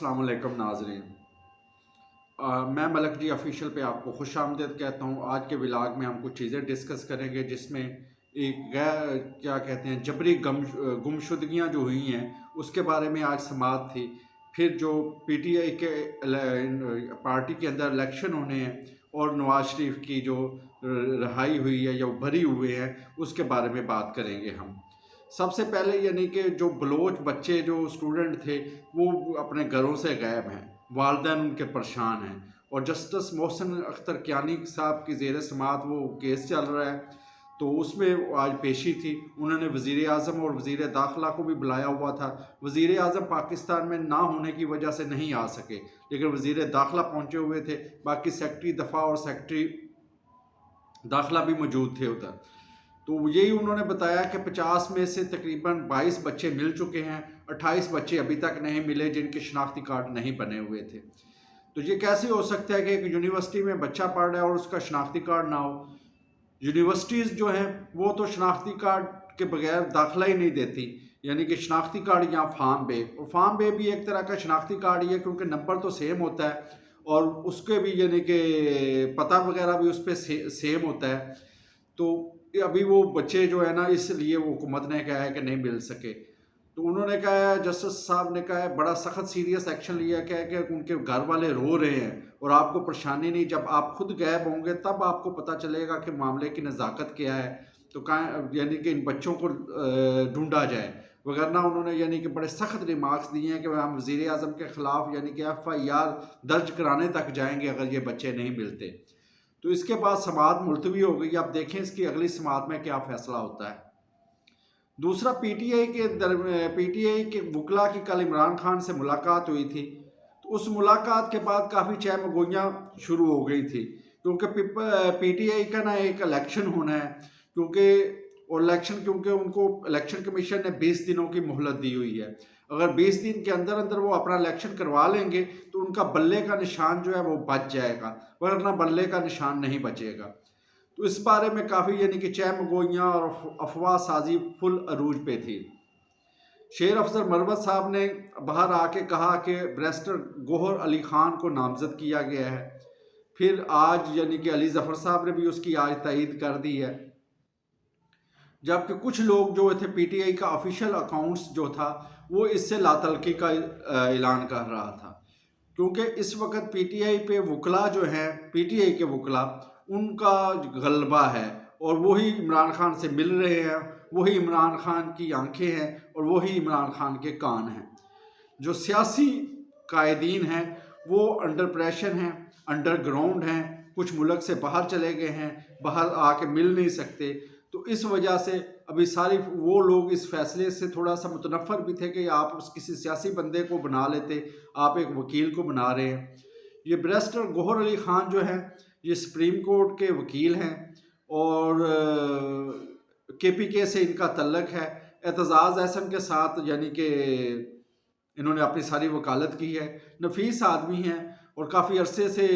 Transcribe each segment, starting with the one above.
अस्सलाम वालेकुम नाज़रीन। मैं मलक जी ऑफिशियल पे आपको खुश आमदीद कहता हूँ। आज के व्लॉग में हम कुछ चीज़ें डिस्कस करेंगे जिसमें एक क्या कहते हैं जबरी गुमशुदगियाँ जो हुई हैं उसके बारे में आज समाअत थी। फिर जो पीटीआई के पार्टी के अंदर इलेक्शन होने हैं और नवाज शरीफ की जो रहाई हुई है या बरी हुए हैं उसके बारे में बात करेंगे हम। सबसे पहले यानी कि जो बलोच बच्चे जो स्टूडेंट थे वो अपने घरों से गायब हैं, वालिदैन उनके परेशान हैं। और जस्टिस मोहसिन अख्तर कियानी साहब की ज़ेर समाअत वो केस चल रहा है, तो उसमें आज पेशी थी। उन्होंने वज़ीर आज़म और वज़ीर दाखिला को भी बुलाया हुआ था। वज़ीर आज़म पाकिस्तान में ना होने की वजह से नहीं आ सके, लेकिन वज़ीर दाखिला पहुँचे हुए थे। बाकी सेक्रेटरी दफ़ा और सेक्रेटरी दाखिला भी मौजूद थे उधर। तो यही उन्होंने बताया कि 50 में से तकरीबन 22 बच्चे मिल चुके हैं, 28 बच्चे अभी तक नहीं मिले जिनके शनाख्ती कार्ड नहीं बने हुए थे। तो ये कैसे हो सकता है कि एक यूनिवर्सिटी में बच्चा पढ़ रहा है और उसका शनाख्ती कार्ड ना हो। यूनिवर्सिटीज़ जो हैं वो तो शनाख्ती कार्ड के बगैर दाखिला ही नहीं देती, यानी कि शनाख्ती कार्ड या फार्म बे, और फार्म बे भी एक तरह का शनाख्ती कार्ड ही है क्योंकि नंबर तो सेम होता है और उसके भी यानी कि पता वगैरह भी उस पर सेम होता है। तो अभी वो बच्चे जो है ना, इसलिए वो हुकूमत ने कहा है कि नहीं मिल सके। तो उन्होंने कहा है, जस्टिस साहब ने कहा है, बड़ा सख्त सीरियस एक्शन लिया क्या है कि उनके घर वाले रो रहे हैं और आपको परेशानी नहीं, जब आप खुद गायब होंगे तब आपको पता चलेगा कि मामले की नज़ाकत क्या है। तो कहाँ यानी कि इन बच्चों को ढूंढा जाए, वगरना उन्होंने यानी कि बड़े सख्त रिमार्क्स दिए हैं कि हम वज़ीर आज़म के ख़िलाफ़ यानी कि FIR दर्ज कराने तक जाएंगे अगर ये बच्चे नहीं मिलते। तो इसके बाद समाअत मुलतवी हो गई। आप देखें इसकी अगली समाअत में क्या फ़ैसला होता है। दूसरा, पीटीआई के वकला की कल इमरान खान से मुलाकात हुई थी। तो उस मुलाकात के बाद काफ़ी चहमगोइयाँ शुरू हो गई थी क्योंकि पीटीआई का ना एक इलेक्शन होना है, क्योंकि उनको इलेक्शन कमीशन ने 20 दिनों की मोहलत दी हुई है। अगर 20 दिन के अंदर अंदर वो अपना इलेक्शन करवा लेंगे तो उनका बल्ले का निशान जो है वो बच जाएगा, वरना बल्ले का निशान नहीं बचेगा। तो इस बारे में काफ़ी यानी कि चहमगोइयाँ और अफवाह साजी फुल अरूज पे थी। शेर अफजल मरवत साहब ने बाहर आके कहा कि बैरिस्टर गौहर अली ख़ान को नामजद किया गया है। फिर आज यानी कि अली ज़फ़र साहब ने भी उसकी आज तईद कर दी है। जबकि कुछ लोग जो थे, पीटीआई का ऑफिशियल अकाउंट्स जो था वो इससे लातलकी का ऐलान कर रहा था, क्योंकि इस वक्त पीटीआई पे वकला जो हैं, पीटीआई के वकला, उनका गलबा है और वही इमरान खान से मिल रहे हैं, वही इमरान खान की आंखें हैं और वही इमरान खान के कान हैं। जो सियासी कायदीन हैं वो अंडर प्रेशर हैं, अंडरग्राउंड हैं, कुछ मुल्क से बाहर चले गए हैं, बाहर आके मिल नहीं सकते। तो इस वजह से अभी सारी वो लोग इस फैसले से थोड़ा सा मुतनफ़र भी थे कि आप किसी सियासी बंदे को बना लेते, आप एक वकील को बना रहे हैं। ये बैरिस्टर गौहर अली ख़ान जो हैं ये सुप्रीम कोर्ट के वकील हैं और KPK से इनका तल्लक है। एतजाज़ एहसन के साथ यानी कि इन्होंने अपनी सारी वकालत की है। नफीस आदमी हैं और काफ़ी अरसे से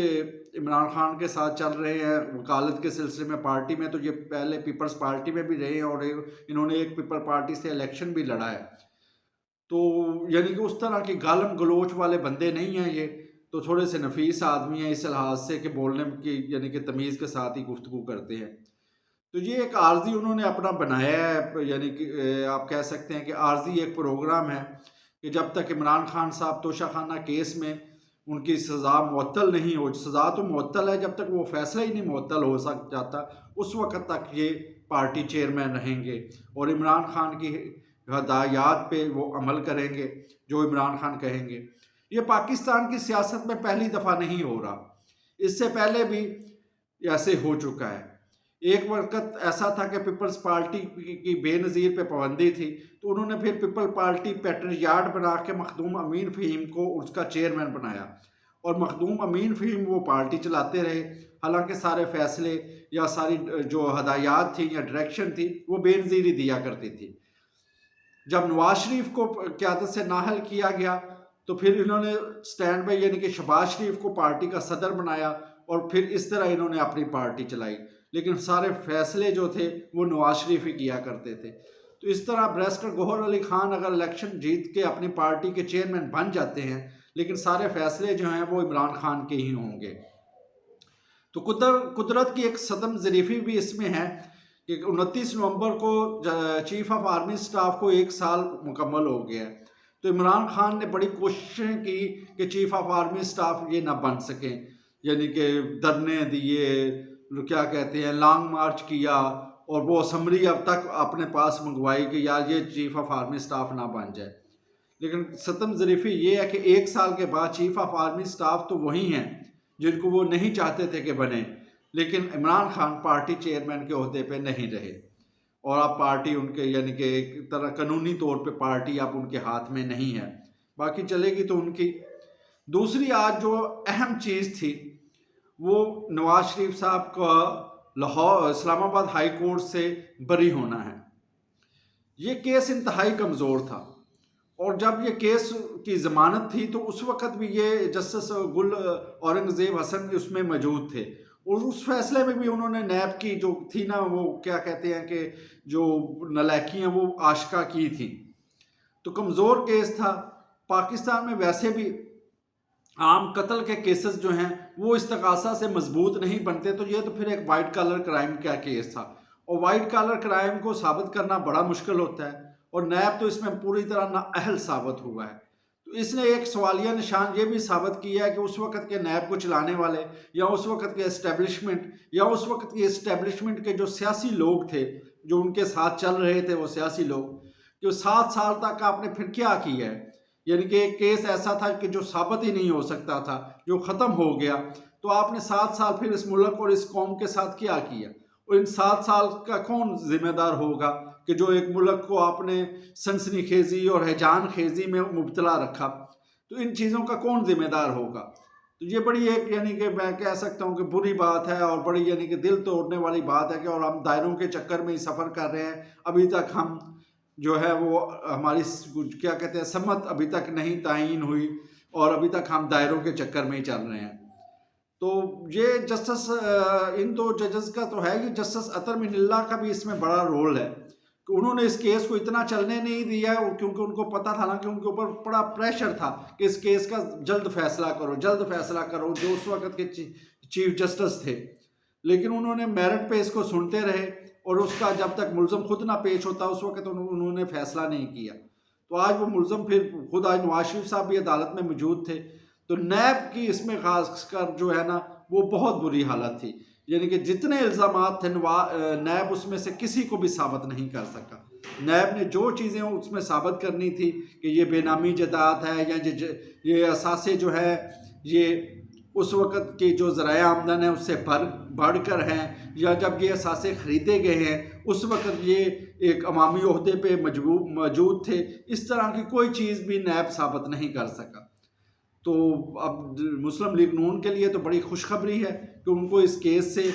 इमरान खान के साथ चल रहे हैं वकालत के सिलसिले में। पार्टी में तो ये पहले पीपल्स पार्टी में भी रहे हैं और इन्होंने एक पीपल पार्टी से इलेक्शन भी लड़ा है। तो यानी कि उस तरह की गालम गलोच वाले बंदे नहीं हैं ये, तो थोड़े से नफीस आदमी हैं इस लिहाज से कि बोलने की यानी कि तमीज़ के साथ ही गुफ्तगू करते हैं। तो ये एक आर्जी उन्होंने अपना बनाया है, यानी कि आप कह सकते हैं कि आर्जी एक प्रोग्राम है कि जब तक इमरान खान साहब तोशाखाना केस में उनकी सज़ा मुअत्तल नहीं हो, सज़ा तो मुअत्तल है, जब तक वो फैसला ही नहीं मुअत्तल हो जाता उस वक़्त तक ये पार्टी चेयरमैन रहेंगे और इमरान खान की हदायत पे वो अमल करेंगे जो इमरान खान कहेंगे। ये पाकिस्तान की सियासत में पहली दफ़ा नहीं हो रहा, इससे पहले भी ऐसे हो चुका है। एक वक्त ऐसा था कि पीपल्स पार्टी की बेनज़ीर पे पाबंदी थी, तो उन्होंने फिर पीपल पार्टी पेट्रियार्ड बना के मखदूम अमीन फ़हीम को उसका चेयरमैन बनाया और मखदूम अमीन फ़हीम वो पार्टी चलाते रहे। हालांकि सारे फैसले या सारी जो हदायत थी या डायरेक्शन थी वो बेनज़ीर ही दिया करती थी। जब नवाज शरीफ को क़यादत से नाहल किया गया तो फिर इन्होंने स्टैंड बाई यानी कि शहबाज शरीफ को पार्टी का सदर बनाया और फिर इस तरह इन्होंने अपनी पार्टी चलाई, लेकिन सारे फैसले जो थे वो नवाज शरीफ ही किया करते थे। तो इस तरह बैरिस्टर गौहर अली ख़ान अगर इलेक्शन जीत के अपनी पार्टी के चेयरमैन बन जाते हैं, لیکن سارے فیصلے جو ہیں وہ عمران خان کے ہی ہوں گے۔ تو قدرت کی ایک صدم ظریفی بھی اس میں ہے کہ 29 نومبر کو چیف آف آرمی سٹاف کو 1 سال مکمل ہو گیا ہے، تو عمران خان نے بڑی کوششیں کی کہ چیف آف آرمی سٹاف یہ نہ بن سکیں، یعنی کہ دھرنے دیے، کیا کہتے ہیں، لانگ مارچ کیا، اور وہ اسمبلی اب تک اپنے پاس منگوائی کہ یار یہ چیف آف آرمی سٹاف نہ بن جائے۔ لیکن ستم ظریفی یہ ہے کہ 1 سال کے بعد چیف آف آرمی سٹاف تو وہی ہیں جن کو وہ نہیں چاہتے تھے کہ بنے، لیکن عمران خان پارٹی چیئرمین کے عہدے پہ نہیں رہے، اور اب پارٹی ان کے یعنی کہ ایک طرح قانونی طور پہ پارٹی اب ان کے ہاتھ میں نہیں ہے، باقی چلے گی تو ان کی۔ دوسری آج جو اہم چیز تھی وہ نواز شریف صاحب کا لاہور اسلام آباد ہائی کورٹ سے بری ہونا ہے۔ یہ کیس انتہائی کمزور تھا، اور جب یہ کیس کی ضمانت تھی تو اس وقت بھی یہ جسٹس گل اورنگزیب حسن اس میں موجود تھے، اور اس فیصلے میں بھی انہوں نے نیب کی جو تھی نا وہ کیا کہتے ہیں کہ جو نالائکیاں وہ آشکار کی تھی۔ تو کمزور کیس تھا۔ پاکستان میں ویسے بھی عام قتل کے کیسز جو ہیں وہ استغاثہ سے مضبوط نہیں بنتے، تو یہ تو پھر ایک وائٹ کالر کرائم کا کیس تھا، اور وائٹ کالر کرائم کو ثابت کرنا بڑا مشکل ہوتا ہے، اور نیب تو اس میں پوری طرح نااہل ثابت ہوا ہے۔ تو اس نے ایک سوالیہ نشان یہ بھی ثابت کیا ہے کہ اس وقت کے نیب کو چلانے والے یا اس وقت کے اسٹیبلشمنٹ کے جو سیاسی لوگ تھے جو ان کے ساتھ چل رہے تھے، وہ سیاسی لوگ کہ 7 سال تک آپ نے پھر کیا کیا ہے، یعنی کہ ایک کیس ایسا تھا کہ جو ثابت ہی نہیں ہو سکتا تھا، جو ختم ہو گیا، تو آپ نے 7 سال پھر اس ملک اور اس قوم کے ساتھ کیا کیا، اور ان 7 سال کا کون ذمہ دار ہوگا کہ جو ایک ملک کو آپ نے سنسنی خیزی اور ہیجان خیزی میں مبتلا رکھا، تو ان چیزوں کا کون ذمہ دار ہوگا؟ تو یہ بڑی ایک یعنی کہ میں کہہ سکتا ہوں کہ بری بات ہے، اور بڑی یعنی کہ دل توڑنے والی بات ہے کہ اور ہم دائروں کے چکر میں ہی سفر کر رہے ہیں، ابھی تک ہم جو ہے وہ ہماری کیا کہتے ہیں سمت ابھی تک نہیں تعین ہوئی، اور ابھی تک ہم دائروں کے چکر میں ہی چل رہے ہیں۔ تو یہ جسٹس ان دو ججز کا تو ہے، یہ جسٹس اطہر من اللہ کا بھی اس میں بڑا رول ہے کہ انہوں نے اس کیس کو اتنا چلنے نہیں دیا ہے، کیونکہ ان کو پتہ تھا نا کہ ان کے اوپر بڑا پریشر تھا کہ اس کیس کا جلد فیصلہ کرو، جو اس وقت کے چیف جسٹس تھے، لیکن انہوں نے میرٹ پہ اس کو سنتے رہے، اور اس کا جب تک ملزم خود نہ پیش ہوتا اس وقت انہوں نے فیصلہ نہیں کیا۔ تو آج وہ ملزم پھر خود آج نواز شریف صاحب بھی عدالت میں موجود تھے، تو نیب کی اس میں خاص کر جو ہے نا وہ بہت بری حالت تھی، یعنی کہ جتنے الزامات تھے نیب اس میں سے کسی کو بھی ثابت نہیں کر سکا۔ نیب نے جو چیزیں اس میں ثابت کرنی تھی کہ یہ بے نامی جائیداد ہے، یا یہ اثاثے جو ہے یہ اس وقت کے جو ذرائع آمدن ہے اس سے بڑھ کر ہیں، یا جب یہ اثاثے خریدے گئے ہیں اس وقت یہ ایک عوامی عہدے پہ موجود تھے، اس طرح کی کوئی چیز بھی نیب ثابت نہیں کر سکا۔ تو اب مسلم لیگ نون کے لیے تو بڑی خوشخبری ہے کہ ان کو اس کیس سے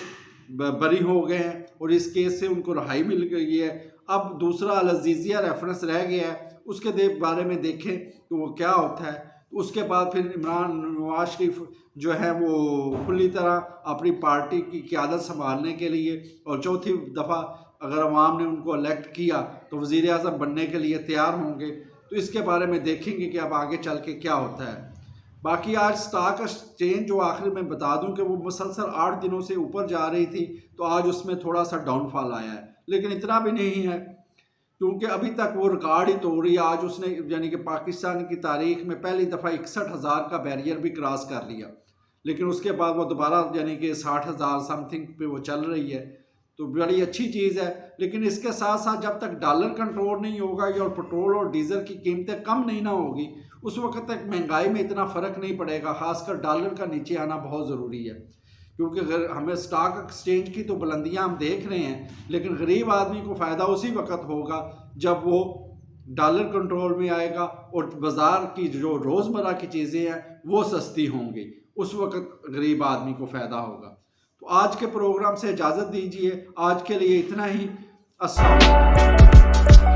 بری ہو گئے ہیں، اور اس کیس سے ان کو رہائی مل گئی ہے۔ اب دوسرا العزیزیہ ریفرنس رہ گیا ہے، اس کے بارے میں دیکھیں کہ وہ کیا ہوتا ہے۔ اس کے بعد پھر نواز شریف جو ہے وہ کھلی طرح اپنی پارٹی کی قیادت سنبھالنے کے لیے، اور چوتھی دفعہ اگر عوام نے ان کو الیکٹ کیا تو وزیر اعظم بننے کے لیے تیار ہوں گے۔ تو اس کے بارے میں دیکھیں گے کہ اب آگے چل کے کیا ہوتا ہے۔ باقی آج سٹاک ایکسچینج جو آخر میں بتا دوں کہ وہ مسلسل 8 دنوں سے اوپر جا رہی تھی، تو آج اس میں تھوڑا سا ڈاؤن فال آیا ہے، لیکن اتنا بھی نہیں ہے کیونکہ ابھی تک وہ ریکارڈ ہی توڑ رہی ہے۔ آج اس نے یعنی کہ پاکستان کی تاریخ میں پہلی دفعہ 61,000 کا بیریئر بھی کراس کر لیا، لیکن اس کے بعد وہ دوبارہ یعنی کہ 60,000 سم تھنگ پہ وہ چل رہی ہے، تو بڑی اچھی چیز ہے۔ لیکن اس کے ساتھ ساتھ جب تک ڈالر کنٹرول نہیں ہوگا اور پٹرول اور ڈیزل کی قیمتیں کم نہیں نہ ہوگی، اس وقت تک مہنگائی میں اتنا فرق نہیں پڑے گا، خاص کر ڈالر کا نیچے آنا بہت ضروری ہے، کیونکہ ہمیں سٹاک ایکسچینج کی تو بلندیاں ہم دیکھ رہے ہیں، لیکن غریب آدمی کو فائدہ اسی وقت ہوگا جب وہ ڈالر کنٹرول میں آئے گا اور بازار کی جو روزمرہ کی چیزیں ہیں وہ سستی ہوں گی، اس وقت غریب آدمی کو فائدہ ہوگا۔ تو آج کے پروگرام سے اجازت دیجیے، آج کے لیے اتنا ہی۔ السلام علیکم۔